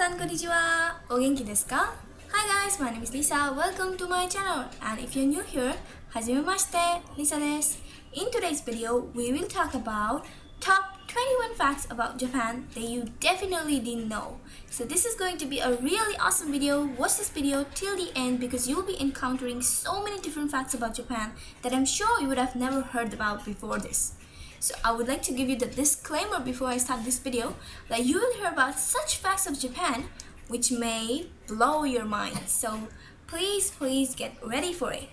Minasan konnichiwa! O genki desu ka? Hi guys, my name is Lisa. Welcome to my channel. And if you're new here, hajimemashite, Lisa desu. In today's video, we will talk about top 21 facts about Japan that you definitely didn't know. So this is going to be a really awesome video. Watch this video till the end because you'll be encountering so many different facts about Japan that I'm sure you would have never heard about before this. So I would like to give you the disclaimer before I start this video that you will hear about such facts of Japan which may blow your mind. So please get ready for it.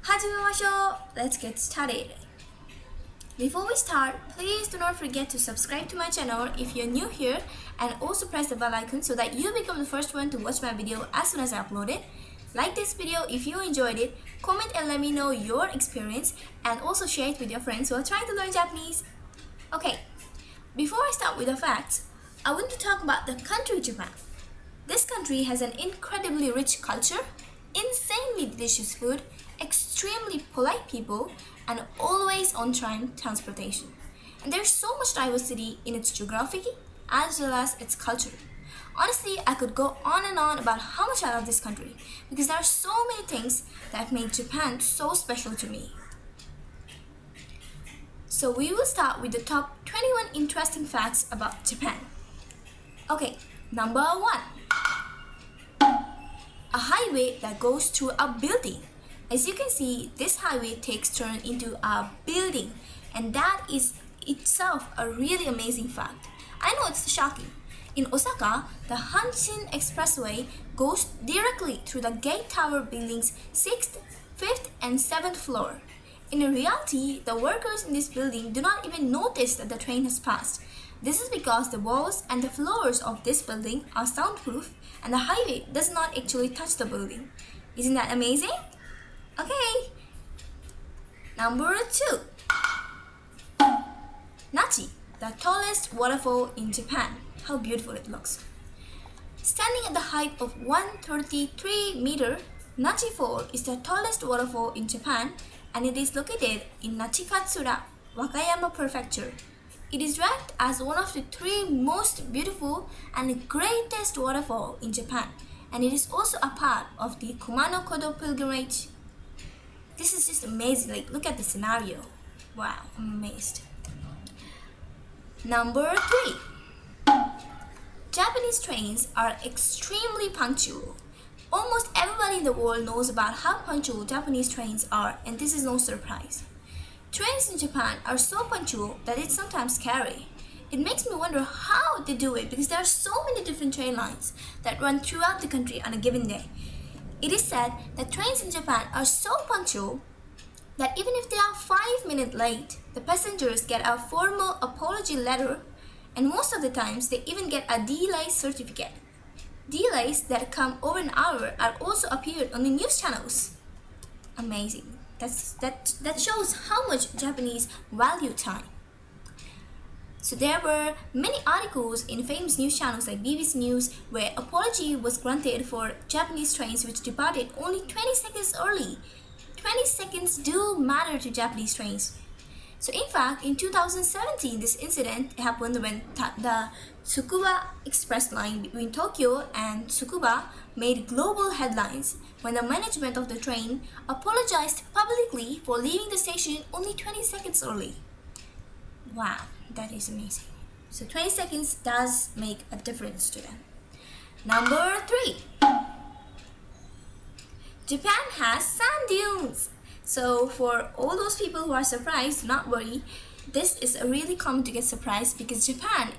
Hajimemashou! Let's get started. Before we start, please do not forget to subscribe to my channel if you're new here and also press the bell icon so that you become the first one to watch my video as soon as I upload it. Like this video if you enjoyed it, comment and let me know your experience and also share it with your friends who are trying to learn Japanese. Okay, before I start with the facts, I want to talk about the country Japan. This country has an incredibly rich culture, insanely delicious food, extremely polite people, and always on-time transportation. And there's so much diversity in its geography as well as its culture. Honestly, I could go on and on about how much I love this country because there are so many things that have made Japan so special to me. So we will start with the top 21 interesting facts about Japan. Okay, number 1. A highway that goes through a building. As you can see, this highway takes turn into a building, and that is itself a really amazing fact. I know it's shocking. In Osaka, the Hanshin Expressway goes directly through the Gate Tower building's 6th, 5th, and 7th floor. In reality, the workers in this building do not even notice that the train has passed. This is because the walls and the floors of this building are soundproof and the highway does not actually touch the building. Isn't that amazing? Okay. Number 2. Nachi, the tallest waterfall in Japan. How beautiful it looks. Standing at the height of 133 meters, Nachi Fall is the tallest waterfall in Japan and it is located in Nachikatsura, Wakayama Prefecture. It is ranked as one of the 3 most beautiful and greatest waterfall in Japan, and it is also a part of the Kumano-Kodo pilgrimage. This is just amazing. Like, look at the scenario. Wow, I'm amazed. Number 3. Japanese trains are extremely punctual. Almost everybody in the world knows about how punctual Japanese trains are, and this is no surprise. Trains in Japan are so punctual that it's sometimes scary. It makes me wonder how they do it because there are so many different train lines that run throughout the country on a given day. It is said that trains in Japan are so punctual that even if they are 5 minutes late, the passengers get a formal apology letter, and most of the times they even get a delay certificate. Delays that come over an hour are also appeared on the news channels. Amazing. That shows how much Japanese value time. So there were many articles in famous news channels like BBC News where apology was granted for Japanese trains which departed only 20 seconds early. 20 seconds do matter to Japanese trains. So in fact, in 2017, this incident happened when the Tsukuba Express line between Tokyo and Tsukuba made global headlines when the management of the train apologized publicly for leaving the station only 20 seconds early. Wow, that is amazing. So 20 seconds does make a difference to them. Number 3. Japan has sand dunes. So for all those people who are surprised, do not worry. This is really common to get surprised because Japan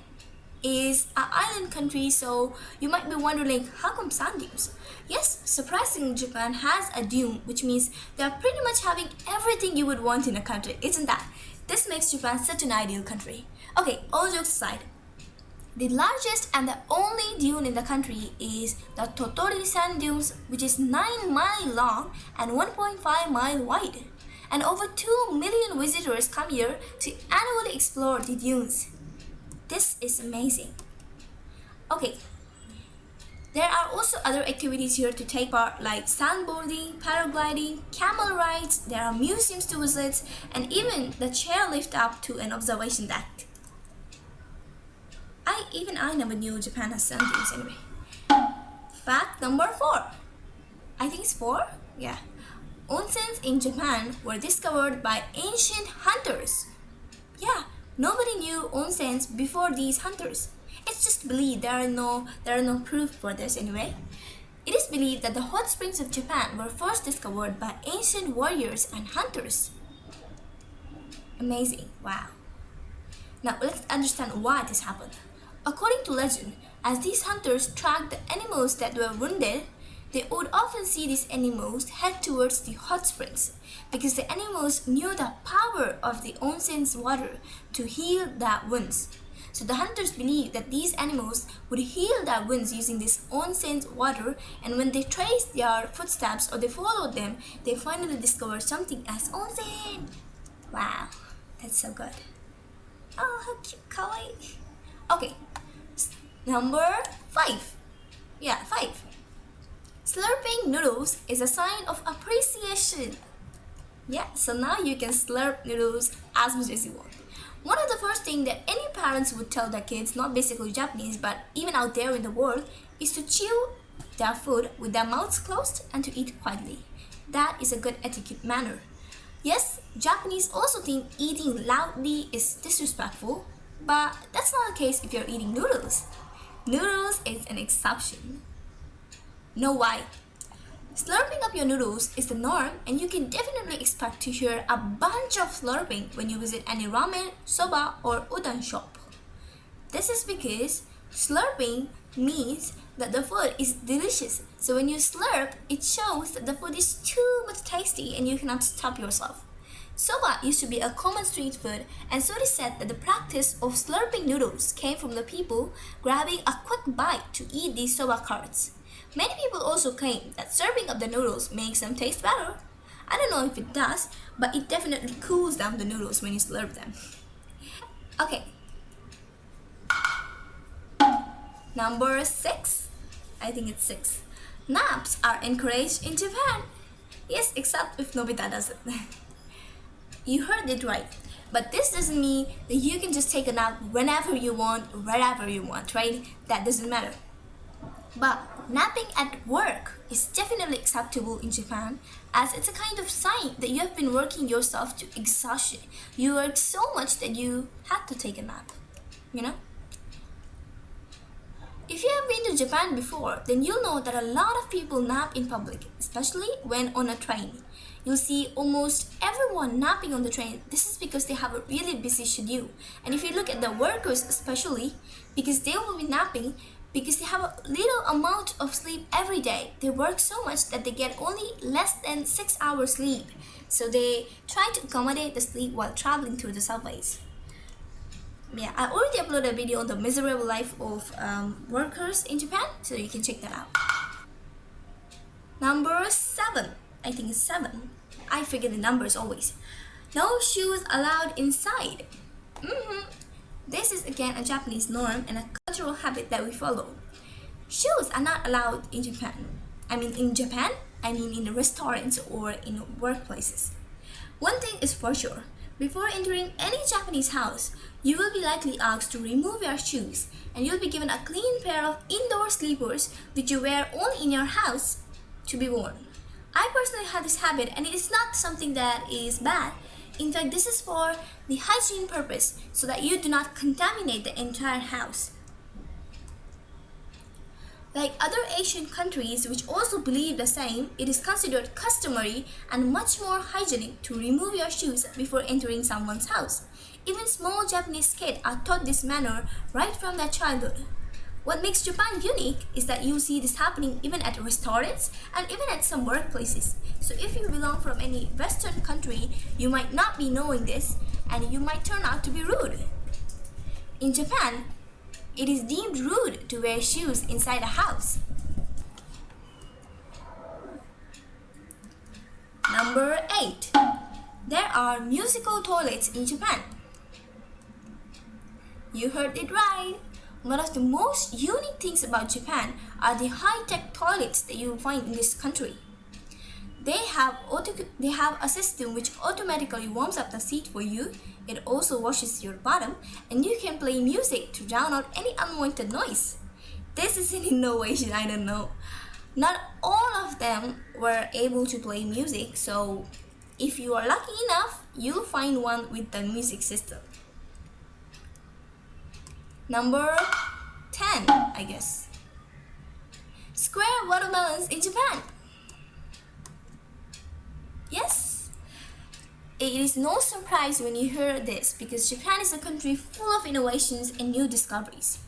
is an island country, so you might be wondering, how come sand dunes? Yes, surprisingly, Japan has a dune, which means they are pretty much having everything you would want in a country, isn't that? This makes Japan such an ideal country. Okay, all jokes aside, the largest and the only dune in the country is the Totori Sand Dunes, which is 9 miles long and 1.5 miles wide. And over 2 million visitors come here to annually explore the dunes. This is amazing. Okay, there are also other activities here to take part like sandboarding, paragliding, camel rides, there are museums to visit, and even the chair lift up to an observation deck. I never knew Japan has sandals anyway. Fact number 4. I think it's 4? Yeah. Onsens in Japan were discovered by ancient hunters. Yeah, nobody knew onsens before these hunters. It's just believed. There are no proof for this anyway. It is believed that the hot springs of Japan were first discovered by ancient warriors and hunters. Amazing, wow. Now let's understand why this happened. According to legend, as these hunters tracked the animals that were wounded, they would often see these animals head towards the hot springs because the animals knew the power of the onsen's water to heal their wounds. So the hunters believed that these animals would heal their wounds using this onsen's water, and when they traced their footsteps or they followed them, they finally discovered something as onsen. Wow, that's so good. Oh, how cute, kawaii. Okay, number 5. Yeah, 5. Slurping noodles is a sign of appreciation. Yeah, so now you can slurp noodles as much as you want. One of the first things that any parents would tell their kids, not basically Japanese, but even out there in the world, is to chew their food with their mouths closed and to eat quietly. That is a good etiquette manner. Yes, Japanese also think eating loudly is disrespectful, but that's not the case if you're eating noodles. Noodles is an exception. Know why? Slurping up your noodles is the norm, and you can definitely expect to hear a bunch of slurping when you visit any ramen, soba, or udon shop. This is because slurping means that the food is delicious. So when you slurp, it shows that the food is too much tasty and you cannot stop yourself. Soba used to be a common street food, and so it is said that the practice of slurping noodles came from the people grabbing a quick bite to eat these soba curds. Many people also claim that slurping up the noodles makes them taste better. I don't know if it does, but it definitely cools down the noodles when you slurp them. Okay. Number 6. I think it's 6. Naps are encouraged in Japan. Yes, except if Nobita does it. You heard it right. But this doesn't mean that you can just take a nap whenever you want, wherever you want, right? That doesn't matter. But napping at work is definitely acceptable in Japan, as it's a kind of sign that you have been working yourself to exhaustion. You worked so much that you had to take a nap, you know? If you have been to Japan before, then you'll know that a lot of people nap in public, especially when on a train. You'll see almost everyone napping on the train. This is because they have a really busy schedule. And if you look at the workers especially, because they will be napping, because they have a little amount of sleep every day. They work so much that they get only less than 6 hours sleep. So they try to accommodate the sleep while traveling through the subways. Yeah, I already uploaded a video on the miserable life of workers in Japan, so you can check that out. Number 7. I think it's 7. I forget the numbers always. No shoes allowed inside. This is again a Japanese norm and a cultural habit that we follow. Shoes are not allowed in Japan. I mean in restaurants or in workplaces. One thing is for sure, before entering any Japanese house, you will be likely asked to remove your shoes, and you'll be given a clean pair of indoor slippers which you wear only in your house to be worn. I personally have this habit, and it is not something that is bad. In fact, this is for the hygiene purpose, so that you do not contaminate the entire house. Like other Asian countries which also believe the same, it is considered customary and much more hygienic to remove your shoes before entering someone's house. Even small Japanese kids are taught this manner right from their childhood. What makes Japan unique is that you see this happening even at restaurants and even at some workplaces. So if you belong from any Western country, you might not be knowing this and you might turn out to be rude. In Japan, it is deemed rude to wear shoes inside a house. Number 8. There are musical toilets in Japan. You heard it right. One of the most unique things about Japan are the high-tech toilets that you will find in this country. they have a system which automatically warms up the seat for you. It also washes your bottom, and you can play music to drown out any unwanted noise. This is an innovation, I don't know. Not all of them were able to play music, so if you are lucky enough, you'll find one with the music system. Number 10, I guess. Square watermelons in Japan. Yes, it is no surprise when you hear this because Japan is a country full of innovations and new discoveries.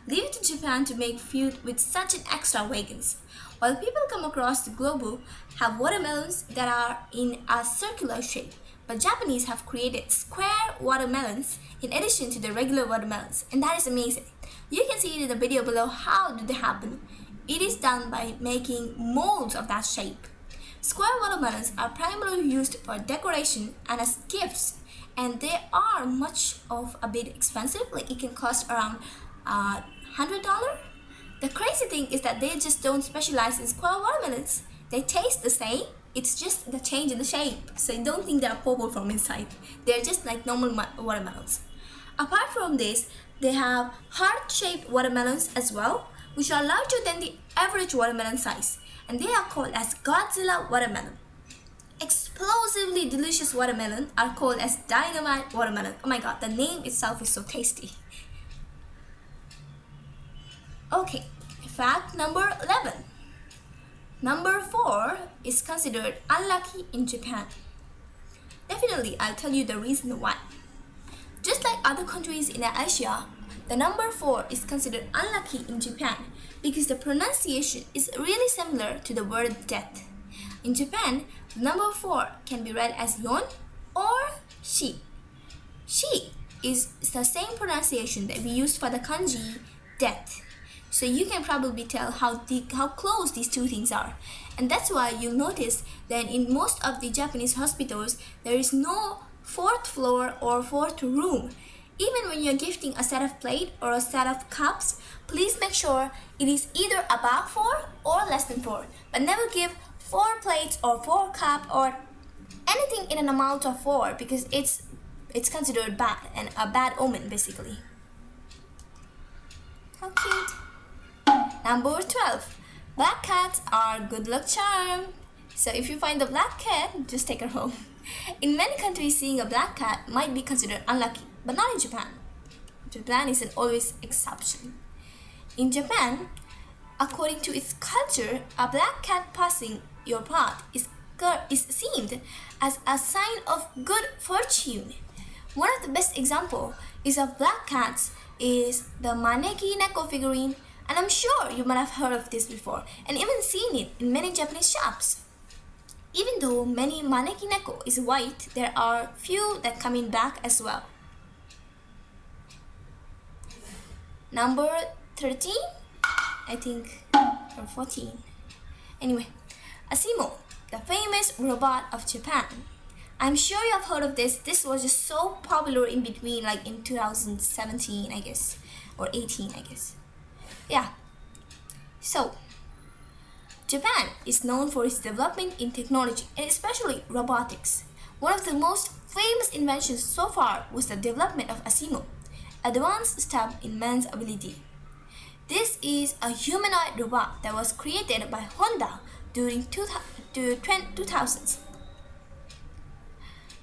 Leave it to Japan to make food with such an extravagance. While people come across the globe have watermelons that are in a circular shape, but Japanese have created square watermelons in addition to the regular watermelons, and that is amazing. You can see it in the video below how did they happen. It is done by making molds of that shape. Square watermelons are primarily used for decoration and as gifts, and they are much of a bit expensive, like it can cost around $100. The crazy thing is that they just don't specialize in square watermelons. They taste the same, it's just the change in the shape, so you don't think they're purple from inside. They're just like normal watermelons. Apart from this, they have heart-shaped watermelons as well, which are larger than the average watermelon size, and they are called as Godzilla watermelon. Explosively delicious watermelon are called as dynamite watermelon. Oh my god, the name itself is so tasty. Okay, fact number 11. Number 4 is considered unlucky in Japan. Definitely, I'll tell you the reason why. Just like other countries in Asia, the number 4 is considered unlucky in Japan because the pronunciation is really similar to the word death. In Japan, the number 4 can be read as yon or shi. Shi is the same pronunciation that we use for the kanji death. So you can probably tell how close these two things are. And that's why you'll notice that in most of the Japanese hospitals, there is no 4th floor or 4th room. Even when you're gifting a set of plate or a set of cups, please make sure it is either above 4 or less than 4. But never give 4 plates or 4 cup or anything in an amount of 4 because it's considered bad and a bad omen basically. How cute. Number 12. Black cats are good luck charm. So if you find a black cat, just take her home. In many countries, seeing a black cat might be considered unlucky, but not in Japan. Japan is an always exception. In Japan, according to its culture, a black cat passing your path is seen as a sign of good fortune. One of the best examples of black cats is the Maneki Neko figurine, and I'm sure you might have heard of this before and even seen it in many Japanese shops. Even though many Maneki Neko is white, there are few that come in black as well. Number 13, I think, or 14. Anyway, Asimo, the famous robot of Japan. I'm sure you have heard of this. This was just so popular in between, like in 2017, I guess, or 18, I guess. Yeah. So, Japan is known for its development in technology and especially robotics. One of the most famous inventions so far was the development of Asimo, advanced step in man's ability. This is a humanoid robot that was created by Honda during 2000s.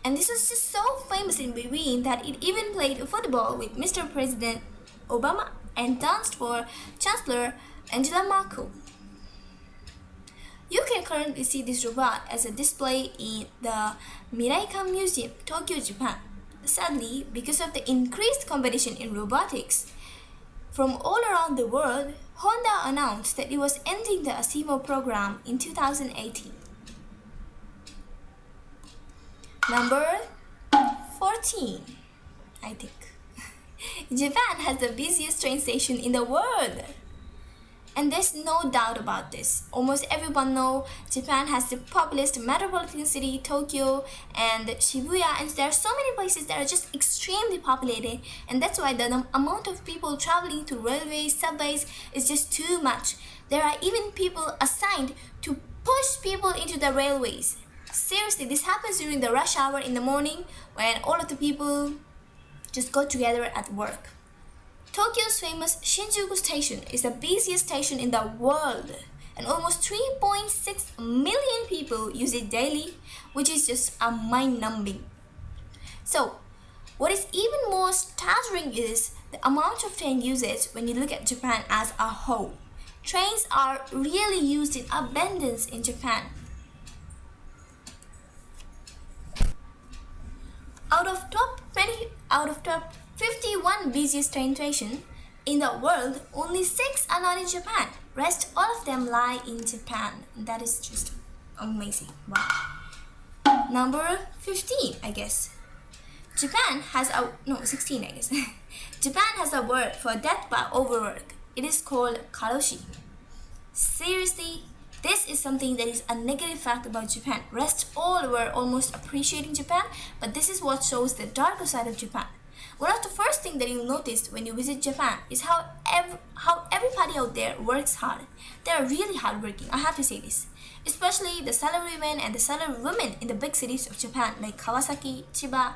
And this was just so famous in between that it even played football with Mr. President Obama and danced for Chancellor Angela Merkel. You can currently see this robot as a display in the MITE Museum, Tokyo, Japan. Sadly, because of the increased competition in robotics from all around the world, Honda announced that it was ending the Asimo program in 2018. Number 14, I think. Japan has the busiest train station in the world. And there's no doubt about this. Almost everyone knows Japan has the populous metropolitan city, Tokyo and Shibuya, and there are so many places that are just extremely populated, and that's why the amount of people traveling to railways, subways is just too much. There are even people assigned to push people into the railways. Seriously, this happens during the rush hour in the morning when all of the people just go together at work. Tokyo's famous Shinjuku Station is the busiest station in the world, and almost 3.6 million people use it daily, which is just a mind-numbing. So, what is even more staggering is the amount of train usage when you look at Japan as a whole. Trains are really used in abundance in Japan. Out of top 51 busiest train stations in the world, only 6 are not in Japan. Rest all of them lie in Japan. That is just amazing. Wow. Number 15, I guess. Japan has a 16, I guess. Japan has a word for death by overwork. It is called karoshi. Seriously, this is something that is a negative fact about Japan. Rest all were almost appreciating Japan, but this is what shows the darker side of Japan. One of the first things that you'll notice when you visit Japan is how everybody out there works hard. They are really hardworking, I have to say this. Especially the salarymen and the salarywomen in the big cities of Japan like Kawasaki, Chiba.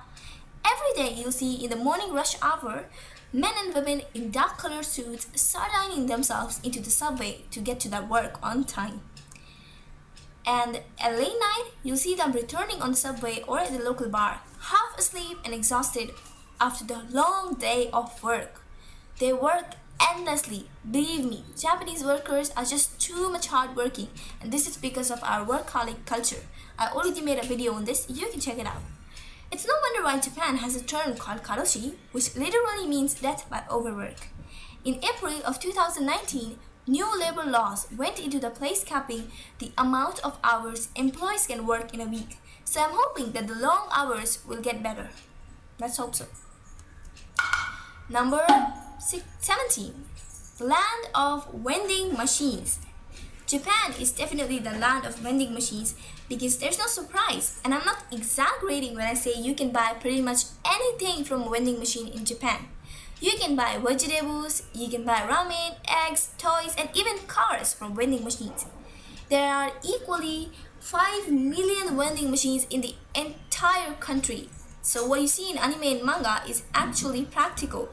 Every day you'll see in the morning rush hour, men and women in dark colored suits sardining themselves into the subway to get to their work on time. And at late night, you'll see them returning on the subway or at the local bar, half asleep and exhausted after the long day of work. They work endlessly. Believe me, Japanese workers are just too much hardworking, and this is because of our workaholic culture. I already made a video on this, you can check it out. It's no wonder why Japan has a term called karoshi, which literally means death by overwork. In April of 2019, new labor laws went into the place capping the amount of hours employees can work in a week. So I'm hoping that the long hours will get better. Let's hope so. Number 17. Land of vending machines. Japan is definitely the land of vending machines because there's no surprise, and I'm not exaggerating when I say you can buy pretty much anything from a vending machine in Japan. You can buy vegetables, you can buy ramen, eggs, toys, and even cars from vending machines. There are equally 5 million vending machines in the entire country. So what you see in anime and manga is actually practical.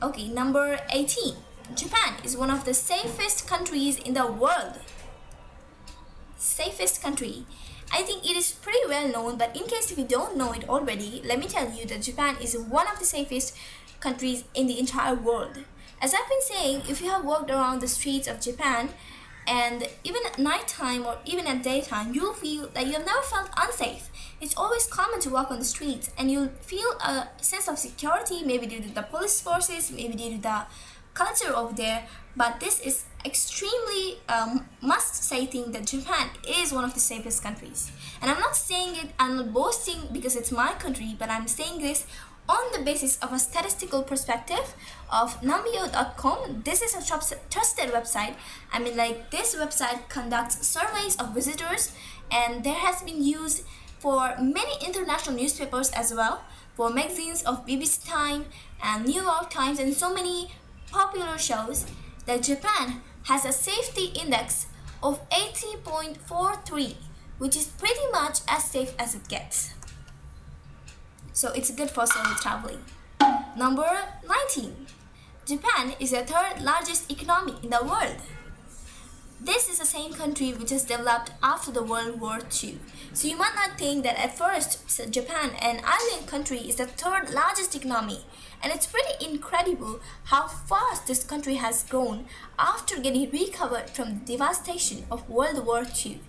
Okay, number 18. Japan is one of the safest countries in the world. Safest country. I think it is pretty well known, but in case if you don't know it already, let me tell you that Japan is one of the safest countries in the entire world. As I've been saying, if you have walked around the streets of Japan, and even at nighttime or even at daytime, you'll feel that you have never felt unsafe. It's always common to walk on the streets and you'll feel a sense of security, maybe due to the police forces, maybe due to the culture over there, but this is extremely must-say thing that Japan is one of the safest countries. And I'm not saying it, I'm not boasting because it's my country, but I'm saying this on the basis of a statistical perspective of numbeo.com. This is a trusted website. I mean, like, this website conducts surveys of visitors, and there has been used for many international newspapers as well, for magazines of BBC Time and New York Times and so many popular shows, that Japan has a safety index of 80.43, which is pretty much as safe as it gets. So it's good for solo traveling. Number 19. Japan is the third largest economy in the world. This is the same country which was developed after the World War II. So you might not think that at first Japan, an island country, is the third largest economy. And it's pretty incredible how fast this country has grown after getting recovered from the devastation of World War II.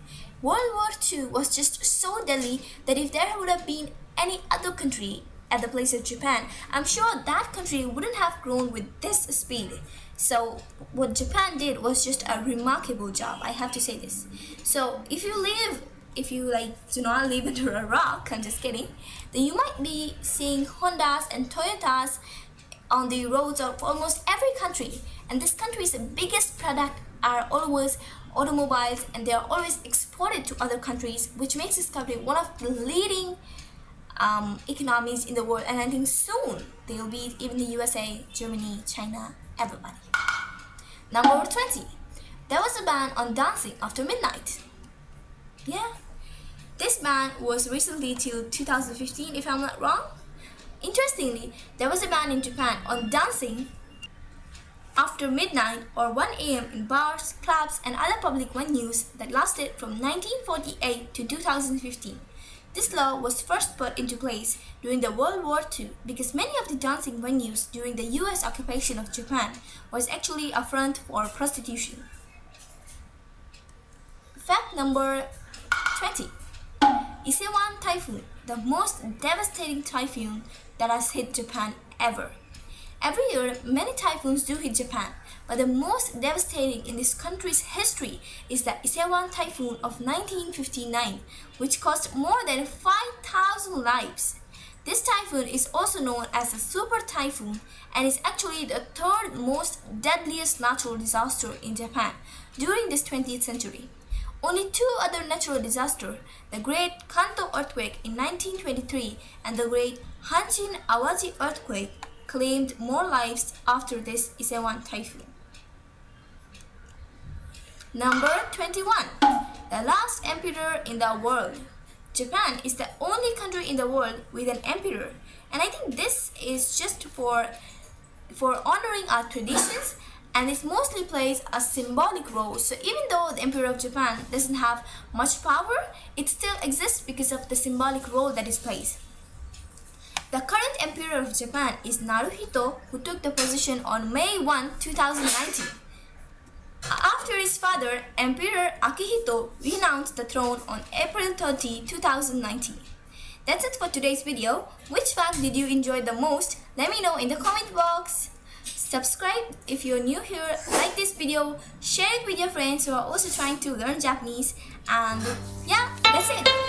World War II was just so deadly that if there would have been any other country at the place of Japan, I'm sure that country wouldn't have grown with this speed. So what Japan did was just a remarkable job, I have to say this. So if you do not live under a rock, I'm just kidding, then you might be seeing Hondas and Toyotas on the roads of almost every country. And this country's biggest product are always automobiles, and they are always exported to other countries, which makes this country one of the leading economies in the world. And I think soon they will be even the USA, Germany, China, everybody. Number 20. there was a ban on dancing after midnight. Yeah, this ban was recently till 2015 if I'm not wrong. Interestingly, there was a ban in Japan on dancing after midnight or 1 a.m. in bars, clubs, and other public venues that lasted from 1948 to 2015. This law was first put into place during the World War II because many of the dancing venues during the US occupation of Japan was actually a front for prostitution. Fact number 20. Isaiwan typhoon, the most devastating typhoon that has hit Japan ever. Every year, many typhoons do hit Japan, but the most devastating in this country's history is the Isaiwan typhoon of 1959, which cost more than 5,000 lives. This typhoon is also known as a super typhoon and is actually the third most deadliest natural disaster in Japan during this 20th century. Only two other natural disasters, the Great Kanto earthquake in 1923 and the Great Hanshin Awaji earthquake, claimed more lives after this Isaiwan typhoon. Number 21. The last emperor in the world. Japan is the only country in the world with an emperor, and I think this is just for honoring our traditions, and it mostly plays a symbolic role. So even though the emperor of Japan doesn't have much power, it still exists because of the symbolic role that it plays. The current emperor of Japan is Naruhito, who took the position on May 1, 2019. After his father, Emperor Akihito, renounced the throne on April 30, 2019. That's it for today's video. Which fact did you enjoy the most? Let me know in the comment box. Subscribe if you're new here, like this video, share it with your friends who are also trying to learn Japanese, and yeah, that's it.